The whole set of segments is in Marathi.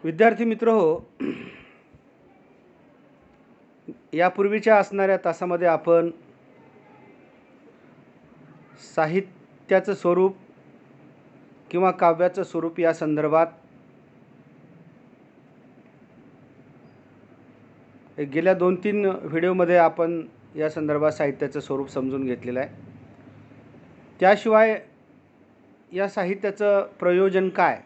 विद्यार्थी मित्र हो, यापूर्वीच्या असणाऱ्या तासामध्ये आपण साहित्याचं स्वरूप किंवा काव्याचं स्वरूप या संदर्भात गेल्या 2-3 व्हिडिओमध्ये आपण या संदर्भात साहित्याचं स्वरूप समजून घेतलेलं आहे. त्याशिवाय या साहित्याचं प्रयोजन काय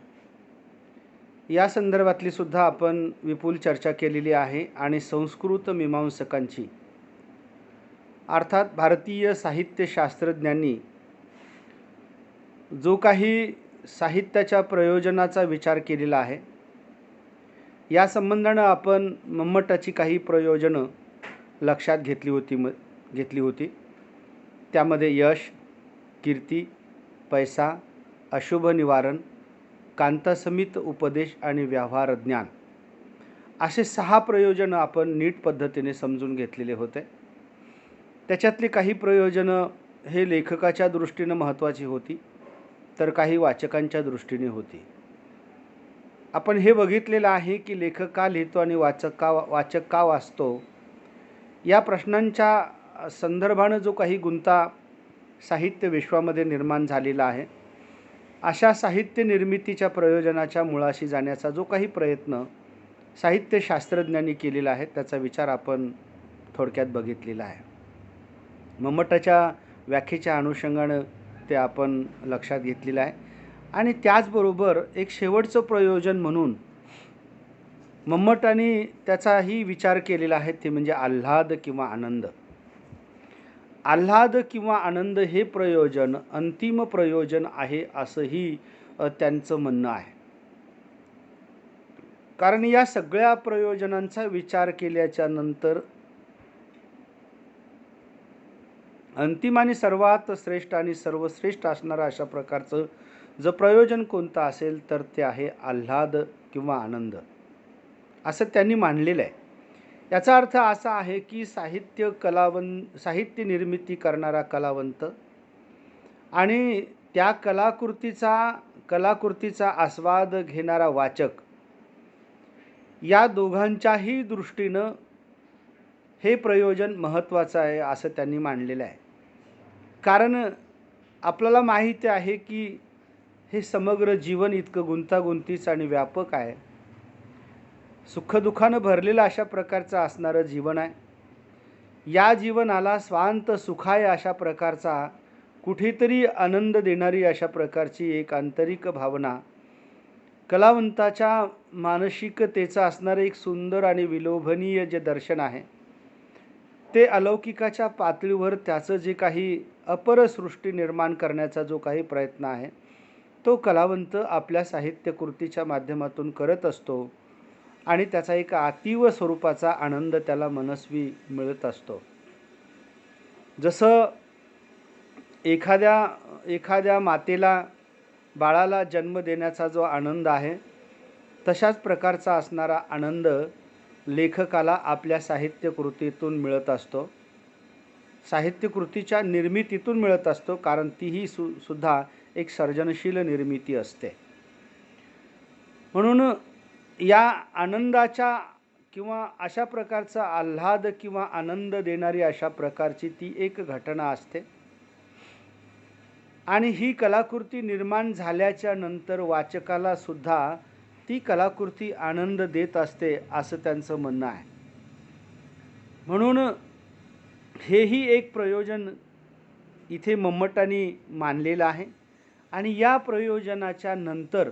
या संदर्भातली सुद्धा आपण विपुल चर्चा केलेली आहे आणि संस्कृत मीमांसकांची अर्थात भारतीय साहित्यशास्त्रज्ञांनी जो काही साहित्याच्या प्रयोजनाचा विचार केलेला आहे, या संबंधानं आपण मम्मटाची काही प्रयोजनं लक्षात घेतली होती. त्यामध्ये यश, कीर्ती, पैसा, अशुभ निवारण, कांतासमित उपदेश आणि व्यवहार ज्ञान असे 6 प्रयोजनं आपण नीट पद्धतीने समजून घेतलेले होते. त्याच्यातली काही प्रयोजनं हे लेखकाच्या दृष्टीनं महत्त्वाची होती, तर काही वाचकांच्या दृष्टीने होती. आपण हे बघितलेलं आहे की लेखक का लिहितो आणि वाचक का वाचतो, या प्रश्नांच्या संदर्भानं जो काही गुंता साहित्य विश्वामध्ये निर्माण झालेला आहे, अशा साहित्य निर्मितीच्या प्रयोजनाच्या मुळाशी जाण्याचा जो काही प्रयत्न साहित्यशास्त्रज्ञांनी केलेला आहे, त्याचा विचार आपण थोडक्यात बघितलेला आहे. मम्मटाच्या व्याख्येच्या अनुषंगानं ते आपण लक्षात घेतलेलं आहे. आणि त्याचबरोबर एक शेवटचं प्रयोजन म्हणून मम्मटाने त्याचाही विचार केलेला आहे, ते म्हणजे आल्हाद किंवा आनंद. आल्हाद किंवा आनंद हे प्रयोजन अंतिम प्रयोजन आहे असंही त्यांचं म्हणणं आहे. कारण या सगळ्या प्रयोजनांचा विचार केल्याच्या नंतर अंतिम आणि सर्वात श्रेष्ठ आणि सर्वश्रेष्ठ असणारं अशा प्रकारचं जर प्रयोजन कोणतं असेल तर ते आहे आल्हाद किंवा आनंद, असं त्यांनी मानलेलं आहे. याचा अर्थ असा आहे की साहित्य निर्मिती करणारा कलावंत आणि त्या कलाकृतीचा आस्वाद घेणारा वाचक, या दोघांच्याही दृष्टीनं हे प्रयोजन महत्त्वाचं आहे असं त्यांनी मानलेलं आहे. कारण आपल्याला माहिती आहे की हे समग्र जीवन इतकं गुंतागुंतीचं आणि व्यापक आहे, सुखदुःखानं भरलेलं अशा प्रकारचं असणारं जीवन आहे. या जीवनाला स्वांत सुखाय अशा प्रकारचा, कुठेतरी आनंद देणारी अशा प्रकारची एक आंतरिक भावना कलावंताच्या मानसिकतेचं असणारं एक सुंदर आणि विलोभनीय जे दर्शन आहे, ते अलौकिकाच्या पातळीवर त्याचं जे काही अपर सृष्टी निर्माण करण्याचा जो काही प्रयत्न आहे, तो कलावंत आपल्या साहित्यकृतीच्या माध्यमातून करत असतो आणि त्याचा एक अतीव स्वरूपाचा आनंद त्याला मनस्वी मिळत असतो. जसं एखाद्या मातेला बाळाला जन्म देण्याचा जो आनंद आहे, तशाच प्रकारचा असणारा आनंद लेखकाला आपल्या साहित्यकृतीतून मिळत असतो, साहित्यकृतीच्या निर्मितीतून मिळत असतो. कारण तीही सुद्धा एक सर्जनशील निर्मिती असते. म्हणून या आनंदाच्या किंवा अशा प्रकारचा आल्हाद किंवा आनंद देणारी अशा प्रकारची ती एक घटना असते आणि ही कलाकृती निर्माण झाल्याच्या नंतर वाचकाला सुद्धा ती कलाकृती आनंद देत असते असं त्यांचं म्हणणं आहे. म्हणून हेही एक प्रयोजन इथे मम्मटांनी मानलेलं आहे. आणि या प्रयोजनाच्या नंतर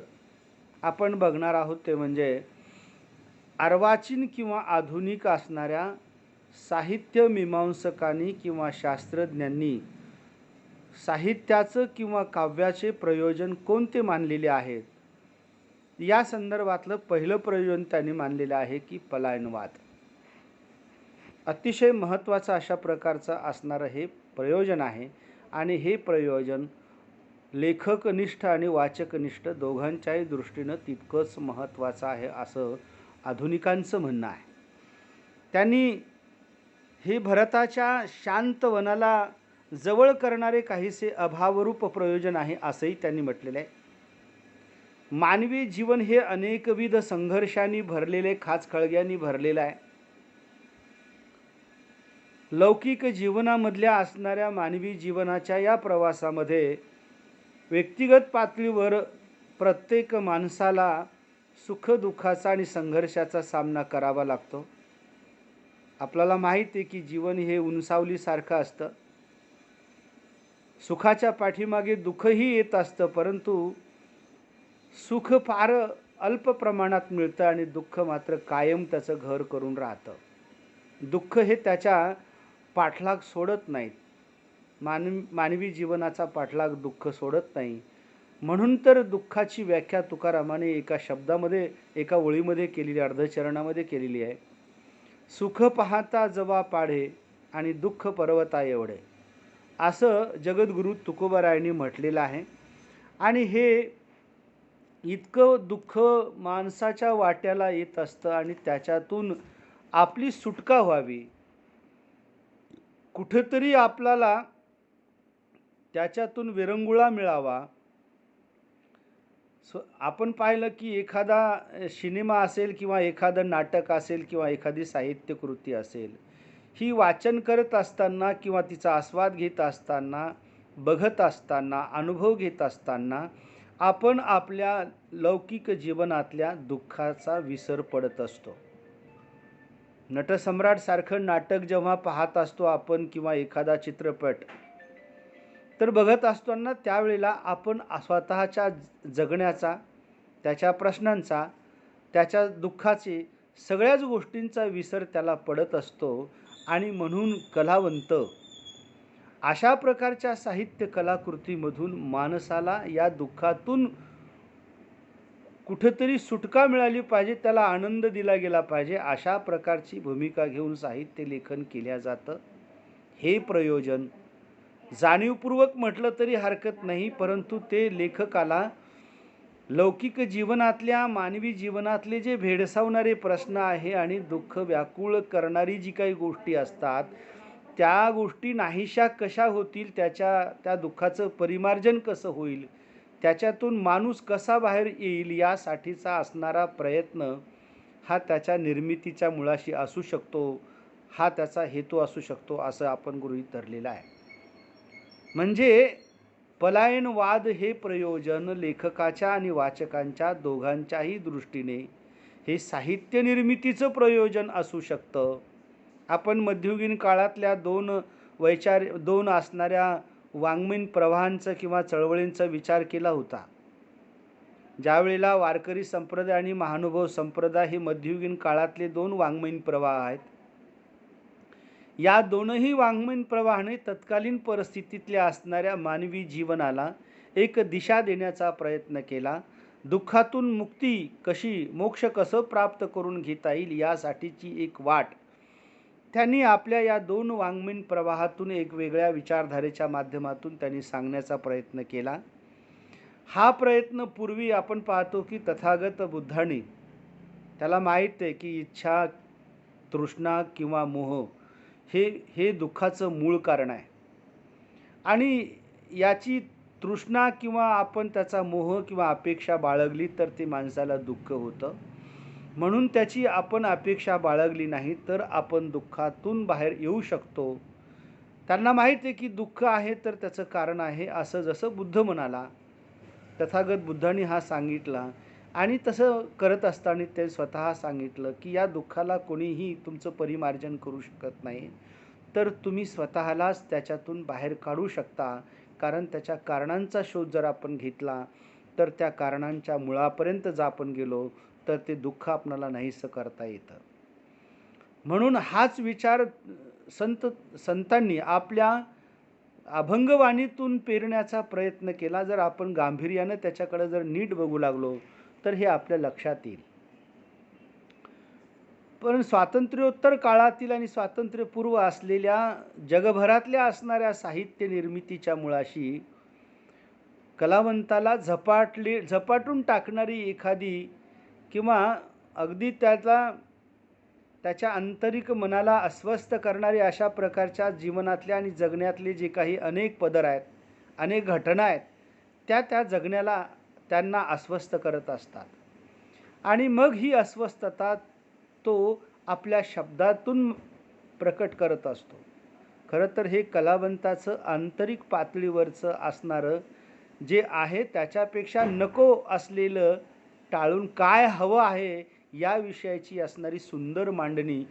आपण बघणार आहोत ते म्हणजे अर्वाचीन किंवा आधुनिक असणाऱ्या साहित्य मीमांसकांनी किंवा शास्त्रज्ञांनी साहित्याचं किंवा काव्याचे प्रयोजन कोणते मानलेले आहेत, या संदर्भातलं पहिलं प्रयोजन त्यांनी मानलेलं आहे की पलायनवाद. अतिशय महत्त्वाचं अशा प्रकारचं असणारं हे प्रयोजन आहे आणि हे प्रयोजन लेखकनिष्ठ आणि वाचकनिष्ठ दोघांच्याही दृष्टीनं तितकंच महत्त्वाचं आहे असं आधुनिकांचं म्हणणं आहे. त्यांनी हे भरताच्या शांत वनाला जवळ करणारे काहीसे अभावरूप प्रयोजन आहे असंही त्यांनी म्हटलेलं आहे. मानवी जीवन हे अनेकविध संघर्षांनी भरलेले, खाचखळग्यांनी भरलेलं आहे. लौकिक जीवनामधल्या असणाऱ्या मानवी जीवनाच्या या प्रवासामध्ये व्यक्तिगत पातळीवर प्रत्येक माणसाला सुखदुःखाचा आणि संघर्षाचा सामना करावा लागतो. आपल्याला माहीत आहे की जीवन हे उंचावलीसारखं असतं. सुखाच्या पाठीमागे दुःखही येत असतं, परंतु सुख फार अल्प प्रमाणात मिळतं आणि दुःख मात्र कायम त्याचं घर करून राहतं. दुःख हे त्याच्या पाठलाग सोडत नाहीत. मानवी जीवनाचा पाठलाग दुःख सोडत नाही. म्हणून तर दुःखाची व्याख्या तुकारामाने एका शब्दामध्ये, एका ओळीमध्ये केलेली, अर्धचरणामध्ये केलेली आहे. सुख पाहता जवा पाढे आणि दुःख पर्वता एवढे, असं जगद्गुरु तुकोबारायांनी म्हटलेलं आहे. आणि हे इतकं दुःख माणसाच्या वाट्याला येत असतं आणि त्याच्यातून आपली सुटका व्हावी, कुठेतरी आपल्याला त्याच्यातून विरंगुळा मिळावा. आपण पाहिलं की एखादा सिनेमा असेल किंवा एखादं नाटक असेल किंवा एखादी साहित्यकृती असेल, ही वाचन करत असताना किंवा तिचा आस्वाद घेत असताना, बघत असताना, अनुभव घेत असताना आपण आपल्या लौकिक जीवनातल्या दुःखाचा विसर पडत असतो. नटसम्राट सारखं नाटक जेव्हा पाहत असतो आपण किंवा एखादा चित्रपट तर बघत असताना त्यावेळेला आपण स्वतःच्या जगण्याचा, त्याच्या प्रश्नांचा, त्याच्या दुःखाचे, सगळ्याच गोष्टींचा विसर त्याला पडत असतो. आणि म्हणून कलावंत अशा प्रकारच्या साहित्य कलाकृतीमधून माणसाला या दुःखातून कुठेतरी सुटका मिळाली पाहिजे, त्याला आनंद दिला गेला पाहिजे, अशा प्रकारची भूमिका घेऊन साहित्य लेखन केल्या जातं. हे प्रयोजन जाणीवपूर्वक म्हटलं तरी हरकत नाही, परंतु ते लेखकाला लौकिक जीवनातल्या, मानवी जीवनातले जे भेडसावणारे प्रश्न आहे आणि दुःख व्याकुळ करणारी जी काही गोष्टी असतात, त्या गोष्टी नाहीशा कशा होतील, त्या दुःखाचं परिमार्जन कसं होईल, त्याच्यातून माणूस कसा बाहेर येईल, यासाठीचा असणारा प्रयत्न हा त्याच्या निर्मितीच्या मुळाशी असू शकतो, हा त्याचा हेतू असू शकतो, असं आपण गृहीत धरलेलं आहे. म्हणजे पलायनवाद हे प्रयोजन लेखकाच्या आणि वाचकांच्या दोघांच्याही दृष्टीने हे साहित्य निर्मितीचं प्रयोजन असू शकतं. आपण मध्ययुगीन काळातल्या दोन असणाऱ्या वाङ्मयीन प्रवाहांचा किंवा चळवळींचा विचार केला होता. ज्यावेळेला वारकरी संप्रदाय आणि महानुभव संप्रदाय हे मध्ययुगीन काळातले दोन वाङ्मयीन प्रवाह आहेत. या दोनही वाङ्मयीन प्रवाहाने तत्कालीन परिस्थितीतल्या असणाऱ्या मानवी जीवनाला एक दिशा देण्याचा प्रयत्न केला. दुःखातून मुक्ती कशी, मोक्ष कसं प्राप्त करून घेता येईल, यासाठीची एक वाट त्यांनी आपल्या या दोन वाङ्मयीन प्रवाहातून एक वेगळ्या विचारधारेच्या माध्यमातून त्यांनी सांगण्याचा प्रयत्न केला. हा प्रयत्न पूर्वी आपण पाहतो की तथागत बुद्धांनी, त्याला माहीत आहे की इच्छा, तृष्णा किंवा मोह हे दुःखाचं मूळ कारण आहे. आणि याची तृष्णा किंवा आपण त्याचा मोह किंवा अपेक्षा बाळगली तर ते माणसाला दुःख होतं. म्हणून त्याची आपण अपेक्षा बाळगली नाही तर आपण दुःखातून बाहेर येऊ शकतो. त्यांना माहीत आहे की दुःख आहे तर त्याचं कारण आहे, असं जसं बुद्ध म्हणाला, तथागत बुद्धांनी हा सांगितला. आणि तसं करत असताना ते स्वतः सांगितलं की या दुःखाला कोणीही तुमचं परिमार्जन करू शकत नाही, तर तुम्ही स्वतःलाच त्याच्यातून बाहेर काढू शकता. कारण त्याच्या कारणांचा शोध जर आपण घेतला तर त्या कारणांच्या मुळापर्यंत जर आपण गेलो तर ते दुःख आपल्याला नाहीसं करता येतं. म्हणून हाच विचार संतांनी आपल्या अभंगवाणीतून पेरण्याचा प्रयत्न केला. जर आपण गांभीर्यानं त्याच्याकडे जर नीट बघू लागलो तर हे आपल्या लक्षात येईल. पण स्वातंत्र्योत्तर काळातील आणि स्वातंत्र्यपूर्व असलेल्या जगभरातल्या असणाऱ्या साहित्य निर्मितीच्या मुळाशी कलावंताला झपाटून टाकणारी एखादी किंवा अगदी त्याच्या आंतरिक मनाला अस्वस्थ करणारी अशा प्रकारच्या जीवनातल्या आणि जगण्यातले जे काही अनेक पदर आहेत, अनेक घटना आहेत, त्या जगण्याला त्यांना अस्वस्थ करत असतात आणि मग ही अस्वस्थता तो आपल्या शब्दातून प्रकट करत असतो. खरं तर हे कलावंताचं आंतरिक पातळीवरचं असणारं जे आहे त्याच्यापेक्षा नको असलेलं टाळून काय हवं आहे या विषयाची असणारी सुंदर मांडणी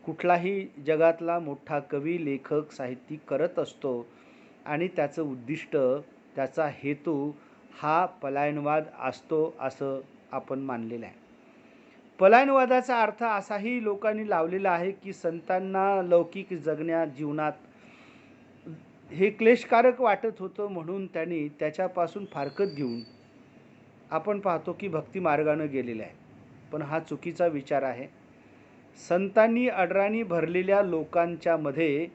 कुठलाही जगातला मोठा कवी, लेखक, साहित्यिक करत असतो आणि त्याचं उद्दिष्ट, त्याचा हेतू हा पलायनवाद असतो असं आपण मानलेलं आहे. पलायनवादाचा अर्थ असाही लोकांनी लावलेला आहे, की संतांना लौकिक जीवनात हे क्लेशकारक वाटत होतं म्हणून त्यांनी त्याच्यापासून फारकत घेऊन आपण पाहतो की भक्ती मार्गानं गेलेला आहे. पण हा चुकीचा विचार आहे. संतांनी अडराणी भरलेल्या लोकांच्या मध्ये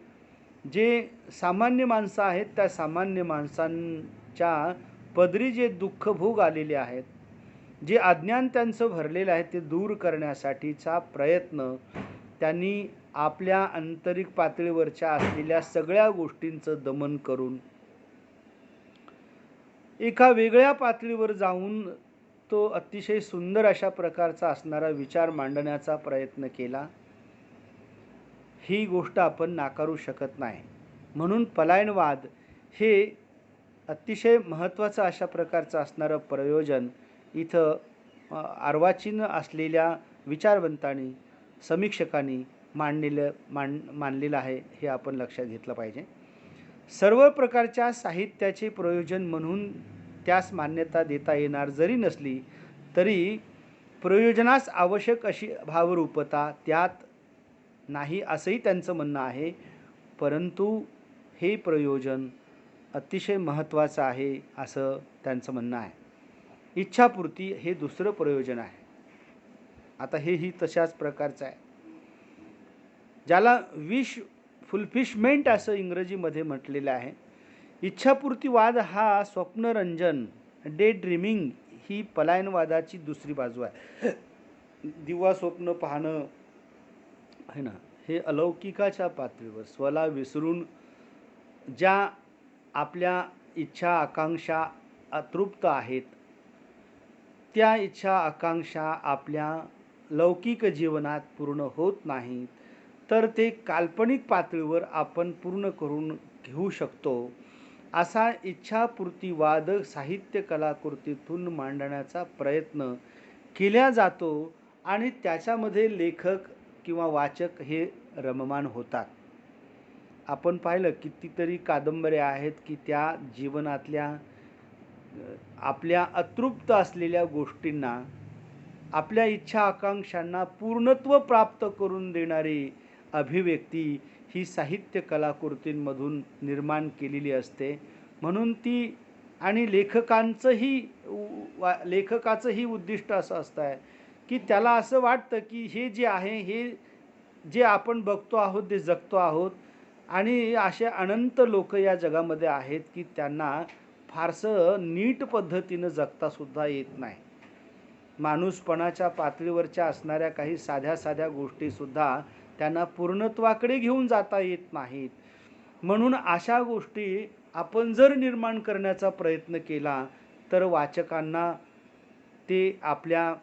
जे सामान्य माणसं आहेत त्या सामान्य माणसांच्या पदरी जे दुःखभोग आलेले आहेत, जे अज्ञान त्यांचं भरलेलं आहे ते दूर करण्यासाठीचा प्रयत्न त्यांनी आपल्या आंतरिक पातळीवरच्या असलेल्या सगळ्या गोष्टींचं दमन करून एका वेगळ्या पातळीवर जाऊन तो अतिशय सुंदर अशा प्रकारचा असणारा विचार मांडण्याचा प्रयत्न केला. ही गोष्ट आपण नाकारू शकत नाही. म्हणून पलायनवाद हे अतिशय महत्त्वाचं अशा प्रकारचं असणारं प्रयोजन इथं अर्वाचीन असलेल्या विचारवंतांनी, समीक्षकांनी मानलेलं आहे, हे आपण लक्षात घेतलं पाहिजे. सर्व प्रकारच्या साहित्याचे प्रयोजन म्हणून त्यास मान्यता देता येणार जरी नसली तरी प्रयोजनास आवश्यक अशी भावरूपता त्यात नाही असंही त्यांचं म्हणणं आहे. परंतु हे प्रयोजन अतिशय महत्त्वाचं आहे असं त्यांचं म्हणणं आहे. इच्छापूर्ती हे दुसरं प्रयोजन आहे. आता हेही तशाच प्रकारचं आहे, ज्याला विश फुलफिशमेंट असं इंग्रजीमध्ये म्हटलेलं आहे. इच्छापूर्तीवाद हा स्वप्नरंजन, डे ड्रीमिंग ही पलायनवादाची दुसरी बाजू आहे. दिवा स्वप्न पाहणं आहे ना, हे अलौकिकाच्या पातळीवर स्वला विसरून ज्या आपल्या इच्छा आकांक्षा अतृप्त आहेत, त्या इच्छा आकांक्षा आपल्या लौकिक जीवनात पूर्ण होत नाहीत, तर ते काल्पनिक पातळीवर आपण पूर्ण करून घेऊ शकतो असा इच्छापूर्तीवाद साहित्य कलाकृतीतून मांडण्याचा प्रयत्न केला जातो आणि त्याच्यामध्ये लेखक किंवा वाचक हे रममाण होतात. आपण पाहिलं कितीतरी कादंबऱ्या आहेत की त्या जीवनातल्या आपल्या अतृप्त असलेल्या गोष्टींना, आपल्या इच्छा आकांक्षांना पूर्णत्व प्राप्त करून देणारी अभिव्यक्ती ही साहित्य कलाकृतींमधून निर्माण केलेली असते. म्हणून ती आणि लेखकाचंही उद्दिष्ट असं असतं की त्याला असं वाटतं की हे जे आहे, हे जे आपण बघतो आहोत, ते जगतो आहोत आणि असे अनंत लोक या जगामध्ये आहेत की त्यांना फारसं नीट पद्धतीनं जगतासुद्धा येत नाही. माणूसपणाच्या पातळीवरच्या असणाऱ्या काही साध्या साध्या गोष्टीसुद्धा त्यांना पूर्णत्वाकडे घेऊन जाता येत नाहीत. म्हणून अशा गोष्टी आपण जर निर्माण करण्याचा प्रयत्न केला तर वाचकांना ते आपल्या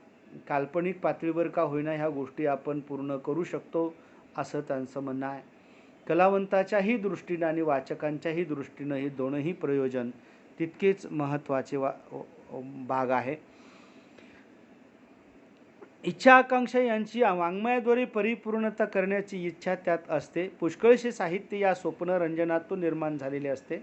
काल्पनिक पातळीवर का होईना ह्या गोष्टी आपण पूर्ण करू शकतो असं त्यांचं म्हणणं आहे. कलावंताच्याही दृष्टीनं आणि वाचकांच्याही दृष्टीनं हे दोनही प्रयोजन तितकेच महत्त्वाचे भाग आहे. इच्छा आकांक्षा यांची वाङ्मयाद्वारे परिपूर्णता करण्याची इच्छा त्यात असते. पुष्कळसे साहित्य या स्वप्नरंजनातून निर्माण झालेले असते.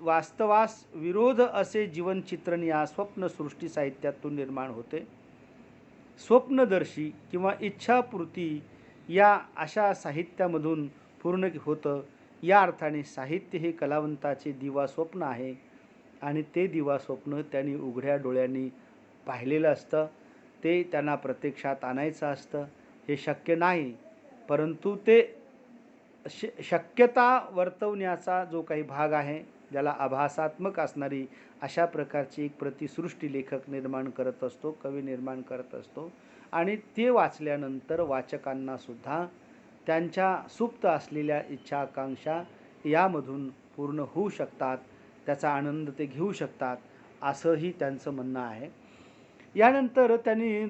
वास्तवास विरोध असे जीवनचित्रण या स्वप्नसृष्टी साहित्यातून निर्माण होते. स्वप्नदर्शी किंवा इच्छापूर्ती या अशा साहित्यामधून पूर्ण होतं. या अर्थाने साहित्य हे कलावंताचे दिवा स्वप्न आहे आणि ते दिवा स्वप्न त्यांनी उघड्या डोळ्यांनी पाहिलेलं असतं. ते त्यांना प्रत्यक्षात आणायचं असतं. हे शक्य नाही, परंतु ते शक्यता वर्तवण्याचा जो काही भाग आहे, ज्याला आभासात्मक असणारी अशा प्रकारची एक प्रतिसृष्टी लेखक निर्माण करत असतो, कवी निर्माण करत असतो आणि ते वाचल्यानंतर वाचकांनासुद्धा त्यांच्या सुप्त असलेल्या इच्छा आकांक्षा यामधून पूर्ण होऊ शकतात. त्याचा आनंद ते घेऊ शकतात असंही त्यांचं म्हणणं आहे. यानंतर त्यांनी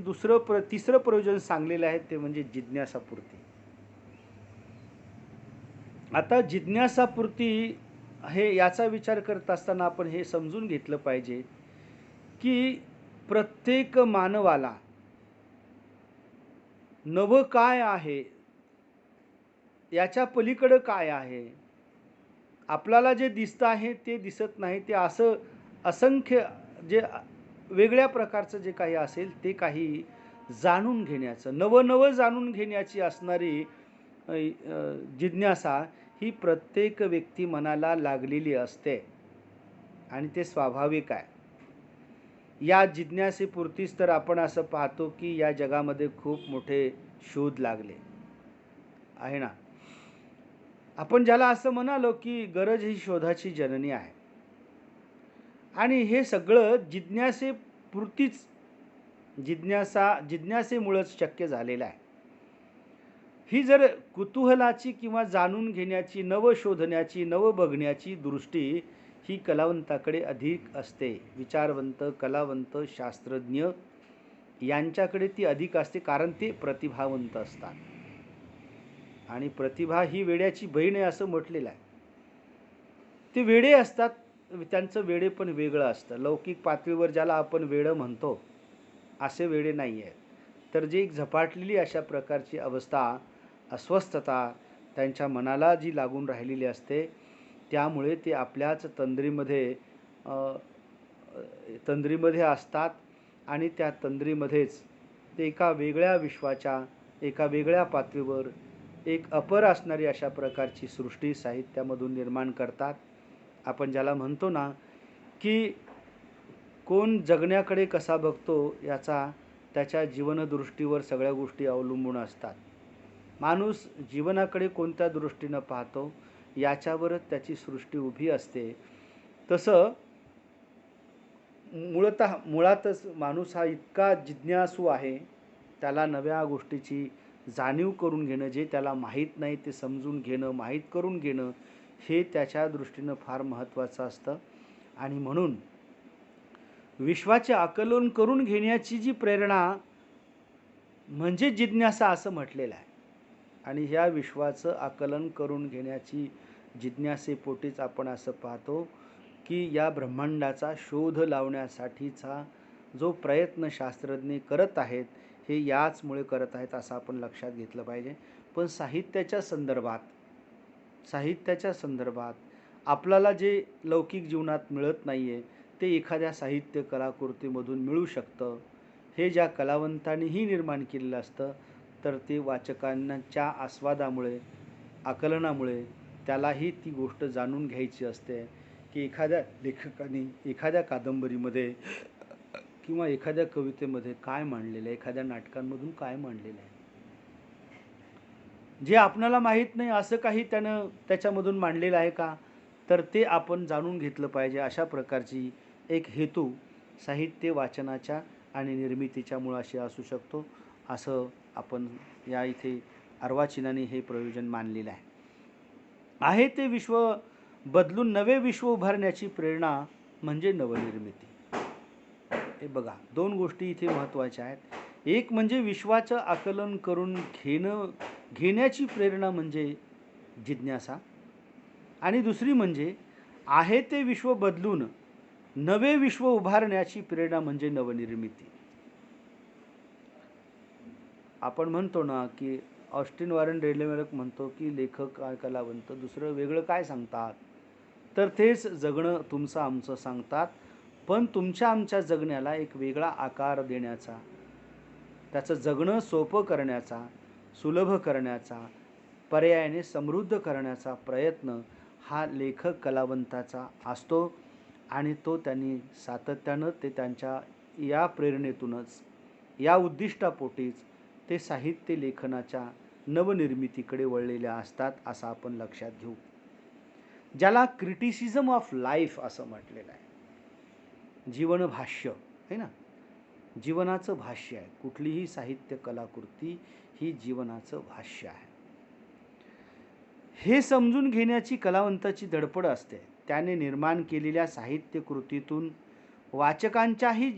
तिसरं प्रयोजन सांगलेलं आहे, ते म्हणजे जिज्ञासापूर्ती. आता जिज्ञासापूर्ती हे याचा विचार करत असताना आपण हे समजून घेतलं पाहिजे, की प्रत्येक मानवाला नवं काय आहे, याच्या पलीकडं काय आहे, आपल्याला जे दिसतं आहे ते दिसत नाही, ते असं असंख्य जे वेगळ्या प्रकारचं जे काही असेल ते काही जाणून घेण्याचं, नवं-नवं जाणून घेण्याची असणारी जिज्ञासा ही प्रत्येक व्यक्ती मनाला लागलेली असते आणि ते स्वाभाविक आहे. या जिज्ञासेपुरतीच तर आपण असं पाहतो, की या जगामध्ये खूप मोठे शोध लागले, आहे ना? आपण ज्याला असं म्हणालो, की गरज ही शोधाची जननी आहे. आणि हे सगळं जिज्ञासेपुरतीच जिज्ञासेमुळंच शक्य झालेलं आहे. ही जर कुतूहलाची किंवा जाणून घेण्याची, नवं शोधण्याची, नवं बघण्याची दृष्टी ही कलावंताकडे अधिक असते. विचारवंत, कलावंत, शास्त्रज्ञ यांच्याकडे ती अधिक असते, कारण ते प्रतिभावंत असतात. आणि प्रतिभा ही वेड्याची बहीण आहे असं म्हटलेलं आहे. ते वेडे असतात, त्यांचं वेडेपण वेगळं असतं. लौकिक पातळीवर ज्याला आपण वेडं म्हणतो, असे वेडे नाही आहेत. तर जे एक झपाटलेली अशा प्रकारची अवस्था, अस्वस्थता त्यांच्या मनाला जी लागून राहिलेली असते, त्यामुळे ते आपल्याच तंद्रीमध्ये असतात आणि त्या तंद्रीमध्येच ते एका वेगळ्या विश्वाच्या, एका वेगळ्या पातळीवर एक अपर असणारी अशा प्रकारची सृष्टी साहित्यामधून निर्माण करतात. आपण ज्याला म्हणतो ना, की कोण जगण्याकडे कसा बघतो याचा त्याच्या जीवनदृष्टीवर सगळ्या गोष्टी अवलंबून असतात. माणूस जीवनाकडे कोणत्या दृष्टीनं पाहतो याच्यावरच त्याची सृष्टी उभी असते. तसं मुळातच माणूस हा इतका जिज्ञासू आहे, त्याला नव्या गोष्टीची जाणीव करून घेणं, जे त्याला माहीत नाही ते समजून घेणं, माहीत करून घेणं, हे त्याच्या दृष्टीनं फार महत्त्वाचं असतं. आणि म्हणून विश्वाचे आकलन करून घेण्याची जी प्रेरणा म्हणजे जिज्ञासा असं म्हटलेलं आहे. आणि ह्या विश्वाचं आकलन करून घेण्याची जिज्ञासेपोटीच आपण असं पाहतो, की या ब्रह्मांडाचा शोध लावण्यासाठीचा जो प्रयत्न शास्त्रज्ञ करत आहेत, हे याचमुळे करत आहेत असं आपण लक्षात घेतलं पाहिजे. पण साहित्याच्या संदर्भात आपल्याला जे लौकिक जीवनात मिळत नाही आहे, ते एखाद्या साहित्य कलाकृतीमधून मिळू शकतं. हे ज्या कलावंतांनीही निर्माण केलेलं असतं, तर ते वाचकांच्या आस्वादामुळे, आकलनामुळे त्यालाही ती गोष्ट जाणून घ्यायची असते, की एखाद्या लेखकाने एखाद्या कादंबरीमध्ये किंवा एखाद्या कवितेमध्ये काय मांडलेलं आहे, एखाद्या नाटकांमधून काय मांडलेलं आहे. जे आपणाला माहीत नाही असं काही त्यानं त्याच्यामधून मांडलेलं आहे का, तर ते आपण जाणून घेतलं पाहिजे. अशा प्रकारची एक हेतू साहित्य वाचनाच्या आणि निर्मितीच्या मुळाशी असू शकतो, असं आपण या इथे अर्वाचीनाने हे प्रयोजन मानलेलं आहे. आहे ते विश्व बदलून नवे विश्व उभारण्याची प्रेरणा म्हणजे नवनिर्मिती. हे बघा, दोन गोष्टी इथे महत्त्वाच्या आहेत. एक म्हणजे विश्वाचं आकलन करून घेण्याची प्रेरणा म्हणजे जिज्ञासा, आणि दुसरी म्हणजे आहे ते विश्व बदलून नवे विश्व उभारण्याची प्रेरणा म्हणजे नवनिर्मिती. आपण म्हणतो ना, की ऑस्टिन वॉरेन रेलेमेरक म्हणतो, की लेखक कलावंत दुसरं वेगळं काय सांगतात, तर तेच जगणं तुमचं आमचं सांगतात, पण तुमच्या आमच्या जगण्याला एक वेगळा आकार देण्याचा, त्याचं जगणं सोपं करण्याचा, सुलभ करण्याचा, पर्यायाने समृद्ध करण्याचा प्रयत्न हा लेखक कलावंताचा असतो. आणि तो त्यांनी सातत्यानं ते त्यांच्या या प्रेरणेतूनच, या उद्दिष्टापोटीच ते साहित्य लेखनाच्या नवनिर्मितीकडे वळलेले असतात, असं आपण लक्षात घेऊ. ज्याला क्रिटिसिझम ऑफ लाईफ असं म्हटलेलं आहे. जीवनभाष्य आहे ना, जीवनाचं भाष्य आहे. कुठलीही साहित्य कलाकृती ही जीवनाचं भाष्य आहे. हे समजून घेण्याची कलावंताची धडपड असते. त्याने निर्माण केलेल्या साहित्य कृतीतून वाचकांच्याही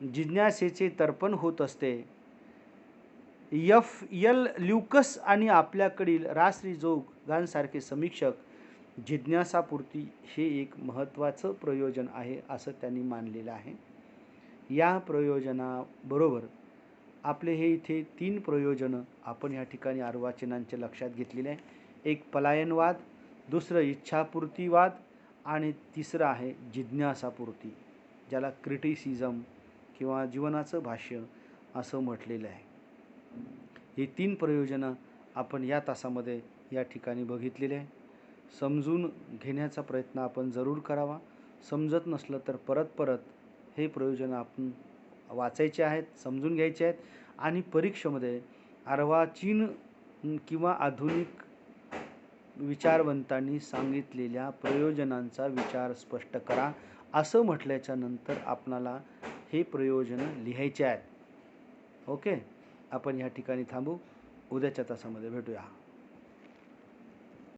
जिज्ञासेचे तर्पण होत असते. एफ एल ल्युकस आणि आपल्याकडील रास-री-जोग-गांसारखे समीक्षक जिज्ञासापूर्ती हे एक महत्त्वाचं प्रयोजन आहे असं त्यांनी मानलेलं आहे. या प्रयोजनाबरोबर आपले हे इथे 3 प्रयोजनं आपण या ठिकाणी अर्वाचीनांचे लक्षात घेतलेले आहे. एक पलायनवाद, दुसरं इच्छापूर्तीवाद आणि तिसरं आहे जिज्ञासापूर्ती, ज्याला क्रिटिसिझम किंवा जीवनाचं भाष्य असं म्हटलेलं आहे. ही 3 प्रयोजनं आपण या तासामध्ये या ठिकाणी बघितलेले आहे. समजून घेण्याचा प्रयत्न आपण जरूर करावा. समजत नसलं तर परत हे प्रयोजनं आपण वाचायचे आहेत, समजून घ्यायचे आहेत आणि परीक्षेमध्ये अर्वाचीन किंवा आधुनिक विचारवंतांनी सांगितलेल्या प्रयोजनांचा विचार स्पष्ट करा असं म्हटल्याच्या नंतर आपणाला हे प्रयोजनं लिहायचे आहेत. ओके, आपण या ठिकाणी थांबू. उद्याच्या तासामध्ये भेटूया.